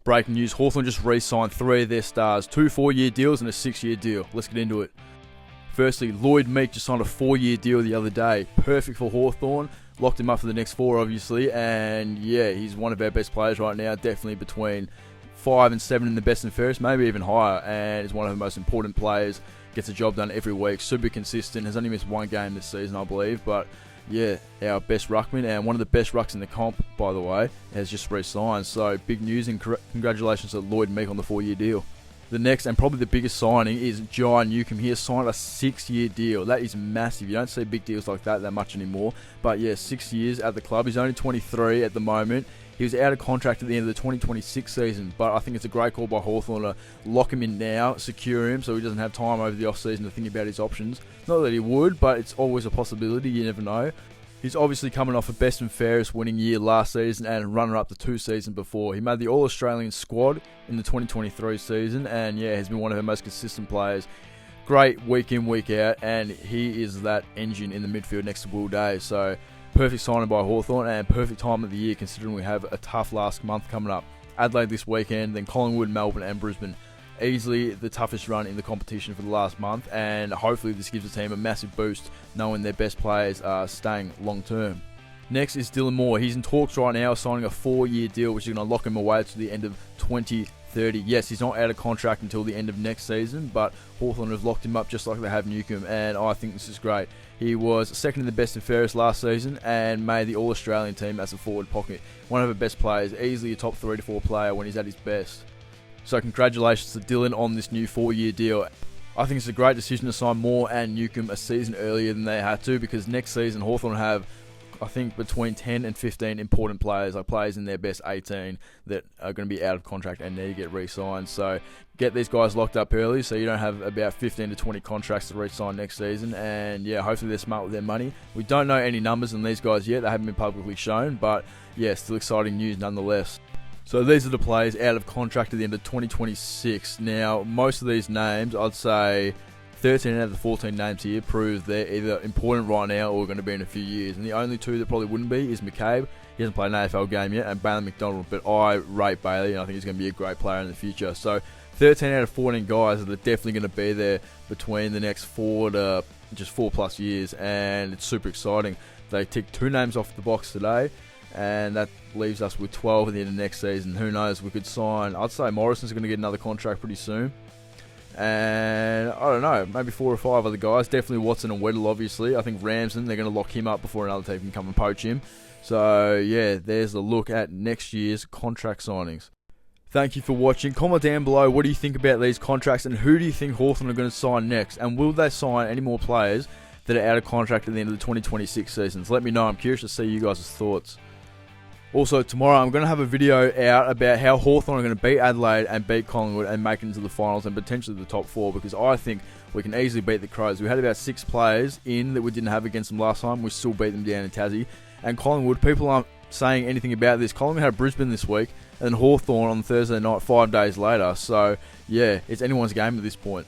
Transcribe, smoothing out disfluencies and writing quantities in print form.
Breaking news, Hawthorn just re-signed 3 of their stars, 2 4-year deals and a 6-year deal. Let's get into it. Firstly, Lloyd Meek just signed a 4-year deal the other day. Perfect for Hawthorn. Locked him up for the next 4, obviously. And yeah, he's one of our best players right now. Definitely between 5 and 7 in the best and fairest, maybe even higher. And is one of the most important players. Gets the job done every week. Super consistent. Has only missed 1 game this season, I believe. But yeah, our best ruckman and one of the best rucks in the comp, by the way, has just re-signed. So big news and congratulations to Lloyd Meek on the 4-year deal. The next and probably the biggest signing is Jai Newcombe. He has signed a 6-year deal. That is massive. You don't see big deals like that much anymore. But yeah, 6 years at the club. He's only 23 at the moment. He was out of contract at the end of the 2026 season, but I think it's a great call by Hawthorn to lock him in now, secure him so he doesn't have time over the off-season to think about his options. Not that he would, but it's always a possibility, you never know. He's obviously coming off a best and fairest winning year last season and runner-up the 2 seasons before. He made the All-Australian squad in the 2023 season and yeah, has been one of our most consistent players. Great week in, week out, and he is that engine in the midfield next to Will Day. So perfect signing by Hawthorn and perfect time of the year considering we have a tough last month coming up. Adelaide this weekend, then Collingwood, Melbourne and Brisbane. Easily the toughest run in the competition for the last month, and hopefully this gives the team a massive boost knowing their best players are staying long term. Next is Dylan Moore. He's in talks right now signing a 4-year deal which is going to lock him away to the end of 2030. Yes, he's not out of contract until the end of next season, but Hawthorn have locked him up just like they have Newcombe, and I think this is great. He was second in the best and fairest last season and made the All-Australian team as a forward pocket. One of the best players, easily a top 3 to 4 player when he's at his best. So congratulations to Dylan on this new 4-year deal. I think it's a great decision to sign Moore and Newcombe a season earlier than they had to, because next season Hawthorn have, I think, between 10 and 15 important players, like players in their best 18 that are going to be out of contract and need to get re-signed. So get these guys locked up early so you don't have about 15 to 20 contracts to re-sign next season. And yeah, hopefully they're smart with their money. We don't know any numbers on these guys yet. They haven't been publicly shown, but yeah, still exciting news nonetheless. So these are the players out of contract at the end of 2026. Now, most of these names, I'd say 13 out of the 14 names here prove they're either important right now or going to be in a few years. And the only 2 that probably wouldn't be is McCabe. He hasn't played an AFL game yet, and Bailey McDonald. But I rate Bailey, and I think he's going to be a great player in the future. So 13 out of 14 guys that are definitely going to be there between the next 4 to just 4+ years. And it's super exciting. They ticked 2 names off the box today, and that leaves us with 12 at the end of next season. Who knows, we could sign, I'd say Morrison's going to get another contract pretty soon. And I don't know, maybe 4 or 5 other guys. Definitely Watson and Weddle, obviously. I think Ramsden, they're going to lock him up before another team can come and poach him. So yeah, there's a look at next year's contract signings. Thank you for watching. Comment down below, what do you think about these contracts and who do you think Hawthorn are going to sign next? And will they sign any more players that are out of contract at the end of the 2026 seasons? Let me know. I'm curious to see you guys' thoughts. Also, tomorrow I'm going to have a video out about how Hawthorn are going to beat Adelaide and beat Collingwood and make it into the finals and potentially the top 4, because I think we can easily beat the Crows. We had about 6 players in that we didn't have against them last time. We still beat them down in Tassie. And Collingwood, people aren't saying anything about this. Collingwood had Brisbane this week and then Hawthorn on Thursday night 5 days later. So, yeah, it's anyone's game at this point.